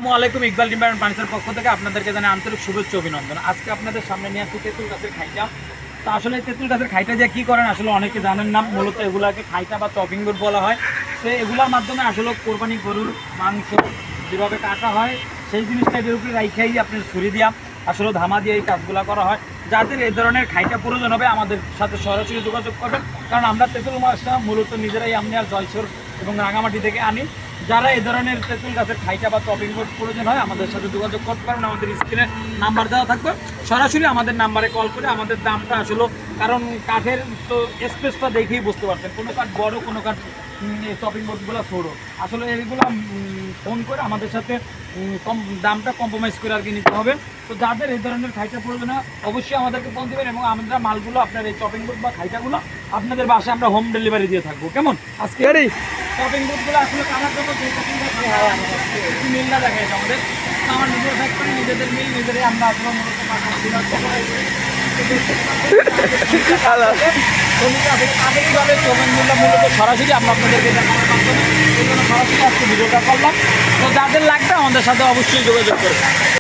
আসসালামু আলাইকুম। Iqbal timber and furniture পক্ষ থেকে আপনাদেরকে জানাই আন্তরিক শুভেচ্ছা অভিনন্দন। আজকে আপনাদের সামনে নিয়ে আসছি তেঁতুল গাছের খাইটা। তো আসলে এই তেঁতুল গাছের খাইটা দিয়ে কী করেন আসলে অনেকে জানেন না। মূলত এগুলাকে খাইটা বা চপিং বোর্ড বলা হয়। তো এগুলোর মাধ্যমে আসলে কোরবানি গরুর মাংস যেভাবে কাটা হয় সেই জিনিসটা এদের উপরে রাইখাই আপনার ছুরি দিয়া আসলে ধামা দিয়ে এই কাজগুলো করা হয়। যাদের এই ধরনের খাইটা প্রয়োজন হবে আমাদের সাথে সরাসরি যোগাযোগ করবেন, কারণ আমরা তেঁতুল মাছটা মূলত নিজেরাই আমনি আর জয়সর এবং রাঙামাটি থেকে আনি। যারা এই ধরনের তেঁতুল গাছের খাইটা বা টপিং বোর্ড প্রয়োজন হয় আমাদের সাথে যোগাযোগ করতে পারেন। আমাদের স্ক্রিনে নাম্বার দেওয়া থাকবে, সরাসরি আমাদের নাম্বারে কল করে আমাদের দামটা আসলে, কারণ কাঠের তো স্পেসটা দেখেই বুঝতে পারছেন, কোনো কাঠ বড় কোনো কাঠ টপিং বোর্ডগুলো ছোটো। আসলে এইগুলো ফোন করে আমাদের সাথে কম দামটা কম্প্রোমাইজ করে আর কি নিতে হবে। তো যাদের এই ধরনের খাইটা প্রয়োজন হয় অবশ্যই আমাদেরকে ফোন দেবেন এবং আমরা মালগুলো আপনার এই টপিং বোর্ড বা খাইটাগুলো আপনাদের বাসায় আমরা হোম ডেলিভারি দিয়ে থাকবো। কেমন আজকে শপিং বোর্ডগুলো আসলে কামার জন্য যে মিলটা দেখা যায় আমাদের, আমার নিজের ফ্যাক্টরি নিজেদের মিল নিজেরাই আমরা আসলে মূলত মূলত সরাসরি আমরা আপনাদেরকে দেখানোর মাধ্যমে এই জন্য সরাসরি আজকে ভিডিওটা করলাম। তো যাদের লাগবে আমাদের সাথে অবশ্যই যোগাযোগ করবেন।